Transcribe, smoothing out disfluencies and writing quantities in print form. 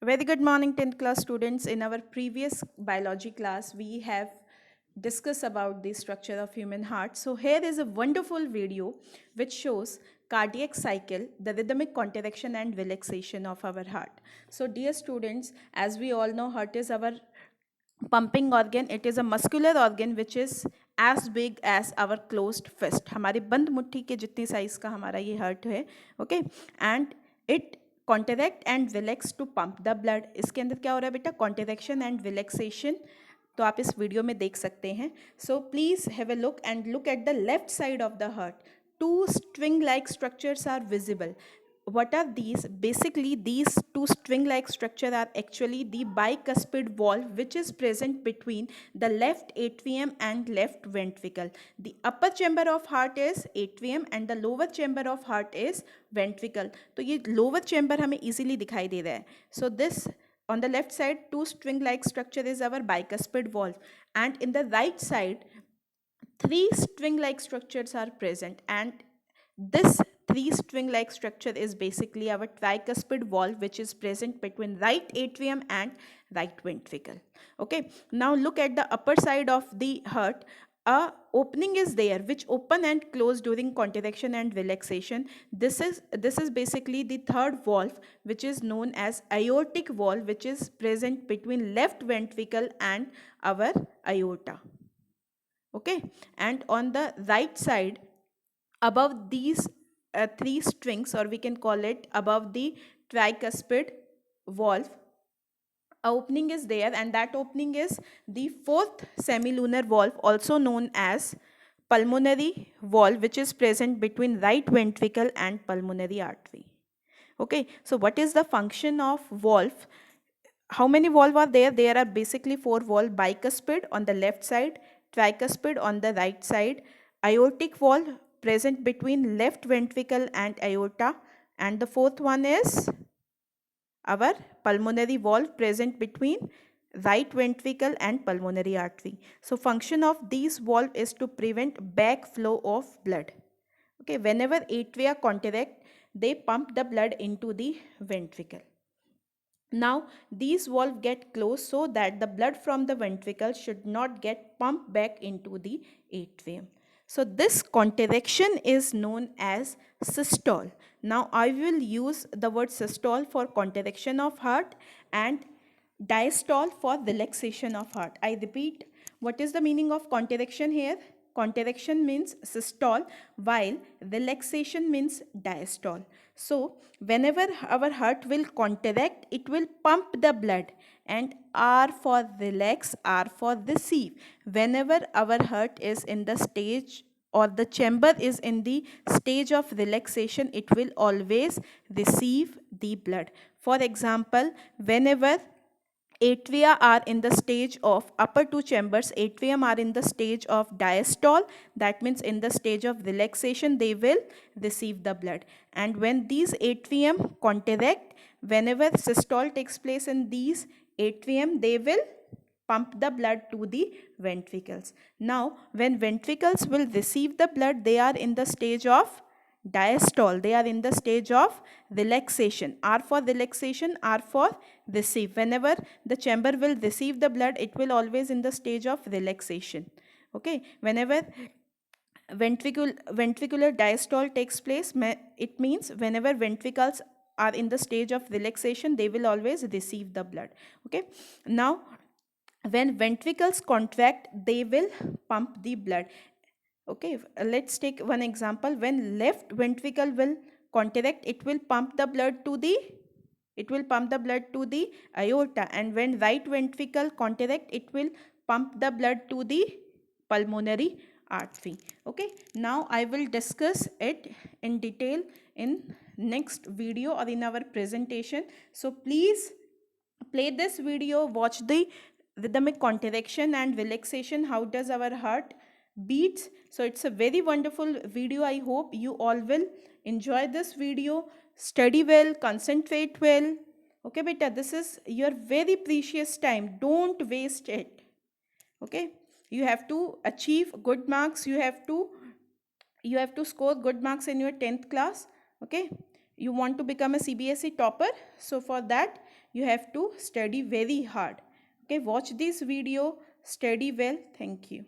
Very good morning, 10th class students. In our previous biology class, we have discussed about the structure of human heart. So here is a wonderful video which shows cardiac cycle, the rhythmic contraction and relaxation of our heart. So dear students, as we all know, heart is our pumping organ. It is a muscular organ which is as big as our closed fist. हमारी बंद मुट्ठी के जितनी size का हमारा ये heart है. Okay, and it contract and relax to pump the blood. इसके अंदर क्या हो रहा है बेटा? Contraction and relaxation. तो आप इस वीडियो में देख सकते हैं. So please have a look and look at the left side of the heart. Two string like structures are visible. What are these? Basically, these two string like structure are actually the bicuspid valve which is present between the left atrium and left ventricle. The upper chamber of heart is atrium and the lower chamber of heart is ventricle. तो ये lower chamber हमें easily दिखाई दे रहा है. So this on the left side two string like structure is our bicuspid valve, and in the right side three string like structures are present, and this three string like structure is basically our tricuspid valve which is present between right atrium and right ventricle. Okay, now look at the upper side of the heart. A opening is there which open and close during contraction and relaxation. This is basically the third valve which is known as aortic valve, which is present between left ventricle and our aorta. Okay, and on the right side above these three strings, or we can call it above the tricuspid valve, a opening is there, and that opening is the fourth semilunar valve, also known as pulmonary valve, which is present between right ventricle and pulmonary artery. Okay, so what is the function of valve? How many valve are there? There are basically four valve: bicuspid on the left side, tricuspid on the right side, aortic valve present between left ventricle and aorta, and the fourth one is our pulmonary valve present between right ventricle and pulmonary artery. So function of these valve is to prevent backflow of blood. Okay, whenever atria contract, they pump the blood into the ventricle. Now these valves get closed so that the blood from the ventricle should not get pumped back into the atrium. So this contraction is known as systole. Now I will use the word systole for contraction of heart and diastole for relaxation of heart. I repeat, what is the meaning of contraction here? Contraction means systole while relaxation means diastole. So whenever our heart will contract, it will pump the blood, and R for relax, R for receive. Whenever our heart is in the stage or the chamber is in the stage of relaxation, it will always receive the blood. For example, whenever atria are in the stage of upper two chambers, atrium are in the stage of diastole, that means in the stage of relaxation they will receive the blood. And when these atrium contract, whenever systole takes place in these atrium, they will pump the blood to the ventricles. Now when ventricles will receive the blood, they are in the stage of diastole, they are in the stage of relaxation. R for relaxation, R for receive. Whenever the chamber will receive the blood, it will always in the stage of relaxation. Okay, whenever ventricular diastole takes place, it means whenever ventricles are in the stage of relaxation, they will always receive the blood. Okay, now when ventricles contract, they will pump the blood. Okay, let's take one example. When left ventricle will contract, it will pump the blood to the aorta, and when right ventricle contract, it will pump the blood to the pulmonary artery. Okay, now I will discuss it in detail in next video or in our presentation. So please play this video, watch the rhythmic contraction and relaxation, how does our heart beats. So it's a very wonderful video. I hope you all will enjoy this video. Study well, concentrate well. Okay beta, this is your very precious time, don't waste it. Okay, you have to achieve good marks, you have to score good marks in your 10th class. Okay, You want to become a CBSE topper, so for that you have to study very hard. Okay, watch this video, study well. Thank you.